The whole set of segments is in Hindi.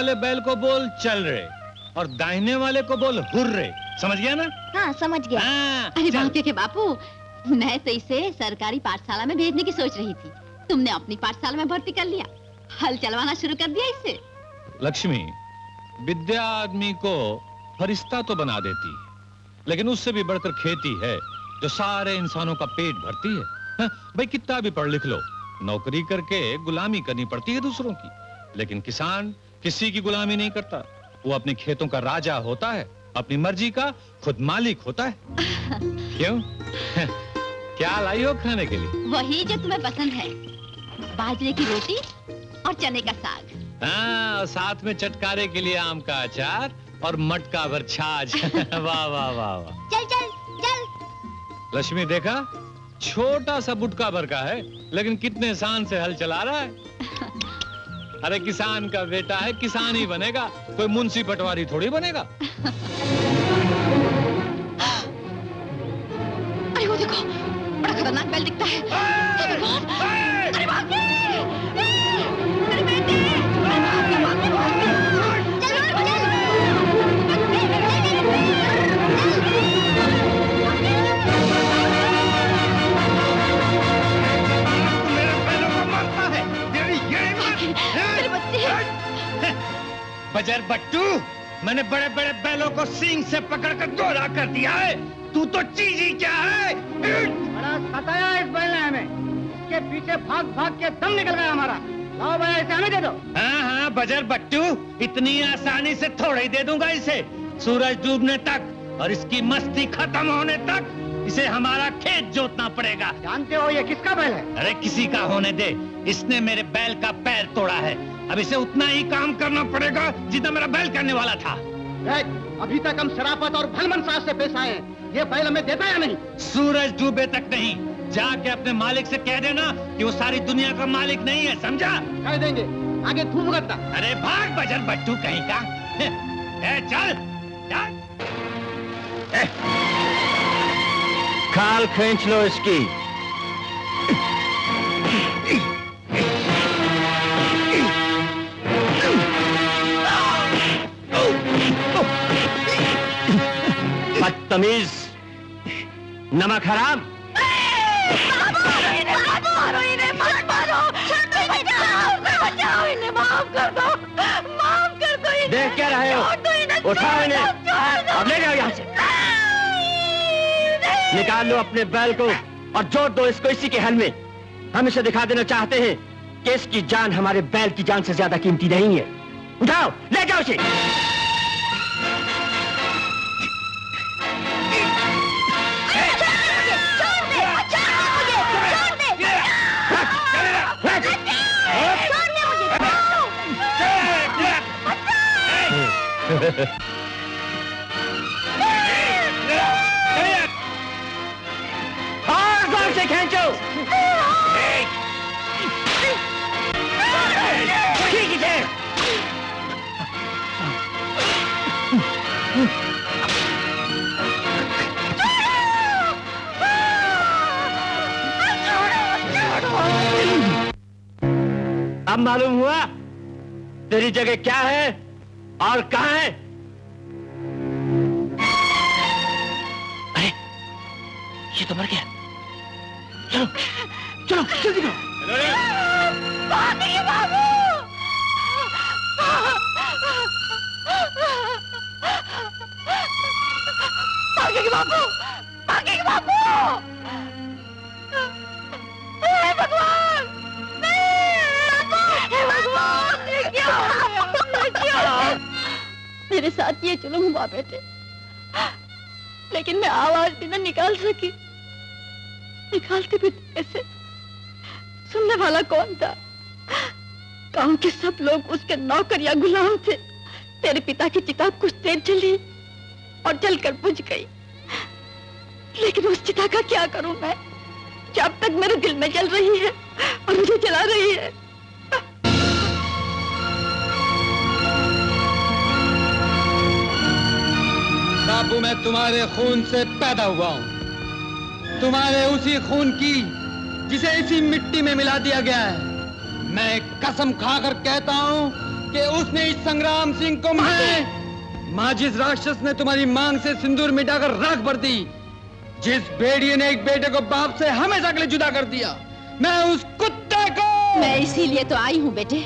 वाले बैल को बोल चल रे और दाहिने वाले को बोल हुर्रे। समझ गया ना? हाँ समझ गया। अरे बाप के बापू, मैं तो इसे सरकारी पाठशाला में भेजने की सोच रही थी, तुमने अपनी पाठशाला में भर्ती कर लिया, हल चलवाना शुरू कर दिया इसे। लक्ष्मी, विद्या आदमी को फरिश्ता तो बना देती, लेकिन उससे भी बढ़कर खेती है जो सारे इंसानों का पेट भरती है। हाँ, भाई कितना भी पढ़ लिख लो, नौकरी करके गुलामी करनी पड़ती है दूसरों की, लेकिन किसान किसी की गुलामी नहीं करता। वो अपने खेतों का राजा होता है, अपनी मर्जी का खुद मालिक होता है। क्यों? क्या लाई हो खाने के लिए? वही जो तुम्हें पसंद है, बाजरे की रोटी और चने का साग। हाँ, साथ में चटकारे के लिए आम का अचार और मटका भर छाछ। वाह वाह वाह वाह। चल चल चल। लक्ष्मी देखा, छोटा सा बुटका भर का है, लेकिन कितने शान से हल चला रहा है। अरे किसान का बेटा है, किसान ही बनेगा, कोई मुंशी पटवारी थोड़ी बनेगा। अरे वो देखो, बड़ा खतरनाक बैल दिखता है। हे भगवान! अरे बाप रे! मेरे बेटे! अरे बाप रे, बाप रे! चल, मेरे बैलों को मारता है। मेरे बच्चे! बजर बट्टू, मैंने बड़े बड़े बैलों को सींग से पकड़कर दोहरा कर दिया है, तू तो चीज ही क्या है? बड़ा सताया इस बैल ने हमें, इसके पीछे भाग भाग के दम निकल गया हमारा। लाओ भाई, इसे हमें दे दो। हाँ हाँ बजर बट्टू, इतनी आसानी से थोड़ा ही दे दूंगा इसे। सूरज डूबने तक और इसकी मस्ती खत्म होने तक इसे हमारा खेत जोतना पड़ेगा। जानते हो ये किसका बैल है? अरे किसी का होने दे, इसने मेरे बैल का पैर तोड़ा है, अब इसे उतना ही काम करना पड़ेगा जितना मेरा बैल करने वाला था। अभी तक हम शराफत और भलमनसाज से पेश आए हैं, ये बैल हमें देता या नहीं? सूरज डूबे तक नहीं। जाके अपने मालिक से कह देना कि वो सारी दुनिया का मालिक नहीं है, समझा? कह देंगे, आगे धूप गद्दा। अरे भाग बजर बट्टू कहीं का। चल चल। खाल खींच लो इसकी। बदतमीज, नमक हराम। देख क्या रहे हो? उठाओ इन्हें, अब ले जाओ यहाँ से। निकाल लो अपने बैल को और जोड़ दो इसको इसी के हल में। हम इसे दिखा देना चाहते हैं कि इसकी जान हमारे बैल की जान से ज्यादा कीमती नहीं है। उठाओ, ले जाओ इसे। और जोर से खींचो। ठीक है। अब मालूम हुआ तेरी जगह क्या है और कहां है? अरे ये तो मर गया। चलो चलो जल्दी करो। बाबू! भागेगी बाबू! भागेगी बाबू! हे भगवान! हे भगवान! ये क्या हो? मेरे साथ ये जुल्म हुआ बेटे, लेकिन मैं आवाज भी न निकाल सकी। निकालती भी कैसे? सुनने वाला कौन था? गांव के सब लोग उसके नौकर या गुलाम थे। तेरे पिता की चिता कुछ देर जली और जलकर बुझ गई, लेकिन उस चिता का क्या करूं मैं, जो अब तक मेरे दिल में जल रही है और मुझे जला रही है। बापू, मैं तुम्हारे खून से पैदा हुआ हूं, तुम्हारे उसी खून की जिसे इसी मिट्टी में मिला दिया गया है। मैं कसम खाकर कहता हूं कि उसने इस संग्राम सिंह को मां, जिस राक्षस ने तुम्हारी मांग से सिंदूर मिटाकर राख भर दी, जिस भेड़िए ने एक बेटे को बाप से हमेशा के लिए जुदा कर दिया, मैं उस कुत्ते को। मैं इसीलिए तो आई हूँ बेटे।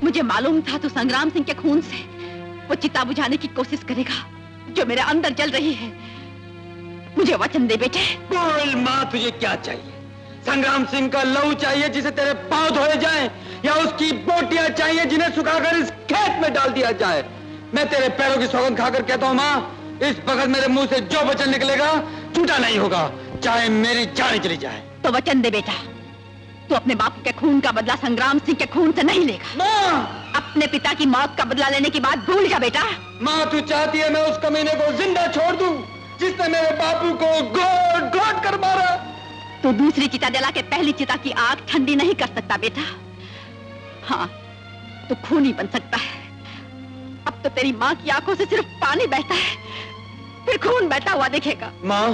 मुझे मालूम था तो संग्राम सिंह के खून से वो चिता बुझाने की कोशिश करेगा जो मेरे अंदर जल रही है। मुझे वचन दे बेटे। बोल माँ, तुझे क्या चाहिए? संग्राम सिंह का लहू चाहिए जिसे तेरे पांव धोए जाएं, या उसकी बोटियां चाहिए जिन्हें सुखाकर इस खेत में डाल दिया जाए? मैं तेरे पैरों की सौगंध खाकर कहता हूँ माँ, इस वक्त मेरे मुंह से जो वचन निकलेगा झूठा नहीं होगा, चाहे मेरी जान चली जाए। तो वचन दे बेटा, तू अपने बाप के खून का बदला संग्राम सिंह के खून से नहीं लेगा। माँ, अपने पिता की मौत का बदला लेने की बात भूल जा बेटा। माँ, तू चाहती है मैं उस कमीने को जिंदा छोड़ दूं जिसने मेरे बापू को घोट घोट कर मारा? तू दूसरी चिता जला के पहली चिता की आग ठंडी नहीं कर सकता बेटा। हाँ, तू खूनी बन सकता है। अब तो तेरी माँ की आंखों से सिर्फ पानी बहता है, फिर खून बहता हुआ दिखेगा। माँ,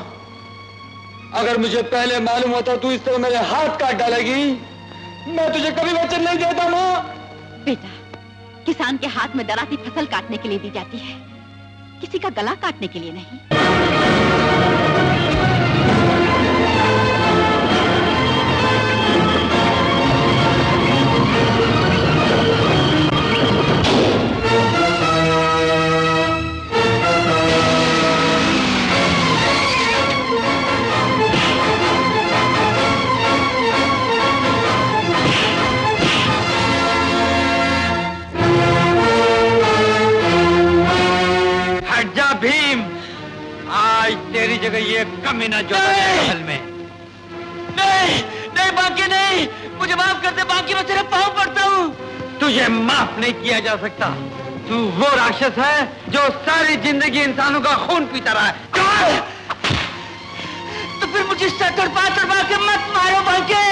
अगर मुझे पहले मालूम होता तू इस तरह मेरे हाथ काट डालेगी, मैं तुझे कभी वचन नहीं देता। माँ, बेटा, किसान के हाथ में दराती फसल काटने के लिए दी जाती है, किसी का गला काटने के लिए नहीं। भीम, आज तेरी जगह ये कमीना जो महल में। नहीं, नहीं बाकी नहीं, मुझे माफ कर दे बाकी, मैं तेरे पाँव पड़ता हूँ। तुझे माफ नहीं किया जा सकता। तू वो राक्षस है जो सारी जिंदगी इंसानों का खून पीता रहा है। तो फिर मुझे तड़पा तड़पा के मत मारो बाकी,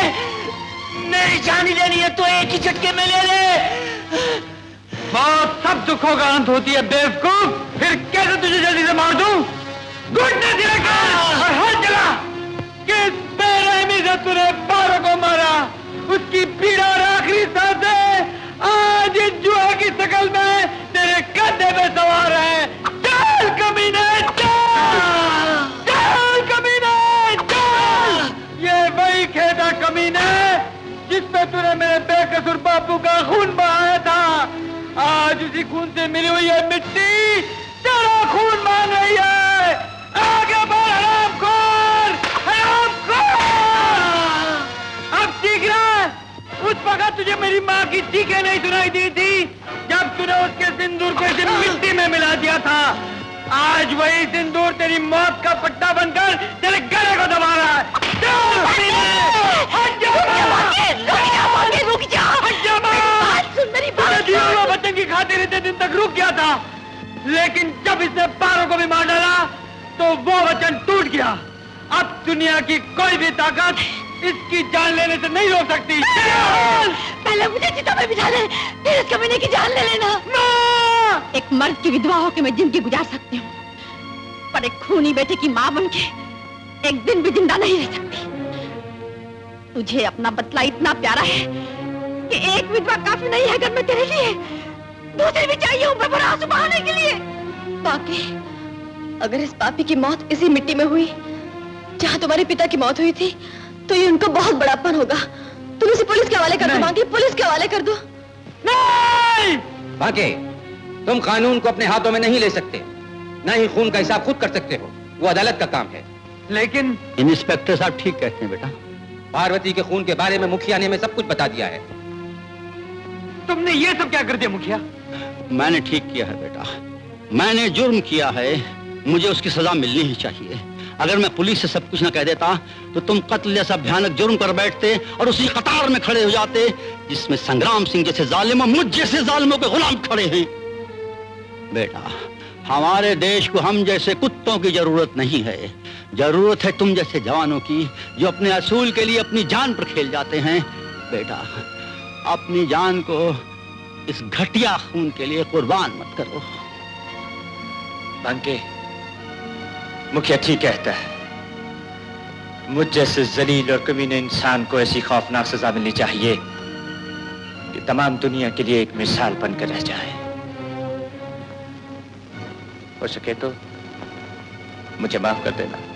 मेरी जान ही लेनी है तो एक ही झटके में ले ले। बहुत सब दुखों का अंत होती है बेवकूफ, फिर कैसे तुझे जल्दी से मार दूं? घुटने सिरे कर और हाथ जला। किस बेरहमी से तूने बारों को मारा, उसकी पीड़ा और आखिरी सांसें आज इस जुआ की शकल में तेरे कंधे पे सवार है। चल कमीने, चल, चल कमीने, चल। ये वही खेत है कमीने जिसमें तूने मेरे बेकसूर बापू का खून बहाया था। आज उसी खून से मिली हुई है मिट्टी तेरा खून मांग रही है। आगे बढ़ हरामखोर, हरामखोर। अब सीख रहा, उस वक्त तुझे मेरी माँ की चीखें नहीं सुनाई दी थी जब तूने उसके सिंदूर को इसे मिट्टी में मिला दिया था। आज वही सिंदूर तेरी मौत का पट्टा बनकर तेरे गले को दबा रहा है। रुक जा, बच्चन की खातिर इतने दिन तक रुक गया था, लेकिन जब इसने पारों को भी मार डाला तो वो वचन टूट गया। अब दुनिया की कोई भी ताकत इसकी जान लेने से नहीं रोक सकती। पहले मुझे चिता में बिठा ले, फिर इस कमीने की जान ले लेना। एक मर्द की विधवा होकर मैं जिंदगी गुजार सकती हूँ, पर एक खूनी बेटे की माँ बनके एक दिन भी जिंदा नहीं रह सकती। तुझे अपना बदला इतना प्यारा है कि एक विधवा काफी नहीं है अगर मैं तेरे लिए दूसरी भी चाहिए ऊपर पर आंसू बहाने के लिए। बाकी अगर इस पापी की मौत इसी मिट्टी में हुई जहाँ तुम्हारे पिता की मौत हुई थी तो ये उनको बहुत बड़ापन होगा। तुम इसे पुलिस के हवाले कर दो। बाकी पुलिस के हवाले कर दो। नहीं! बाकी तुम कानून को अपने हाथों में नहीं ले सकते, न ही खून का हिसाब खुद कर सकते हो, वो अदालत का काम है। लेकिन इंस्पेक्टर साहब ठीक कहते हैं बेटा। पार्वती के खून के बारे में मुखिया ने हमें सब कुछ बता दिया है। तुमने ये सब क्या कर दिया मुखिया? मैंने ठीक किया है बेटा, मैंने जुर्म किया है, मुझे उसकी सजा मिलनी ही चाहिए। अगर मैं पुलिस से सब कुछ न कह देता तो तुम कत्ल जैसा भयानक जुर्म कर बैठते और उसी कतार में खड़े हो जाते जिसमें संग्राम सिंह जैसे जालिम और मुझ जैसे जालिमों के गुलाम खड़े हैं। बेटा, हमारे देश को हम जैसे कुत्तों की जरूरत नहीं है, जरूरत है तुम जैसे जवानों की जो अपने असूल के लिए अपनी जान पर खेल जाते हैं। बेटा, अपनी जान को इस घटिया खून के लिए कुर्बान मत करो। बंके, मुखिया ठीक कहता है, मुझ जैसे जलील और कमीने इंसान को ऐसी खौफनाक सजा मिलनी चाहिए कि तमाम दुनिया के लिए एक मिसाल बनकर रह जाए। हो सके तो मुझे माफ कर देना।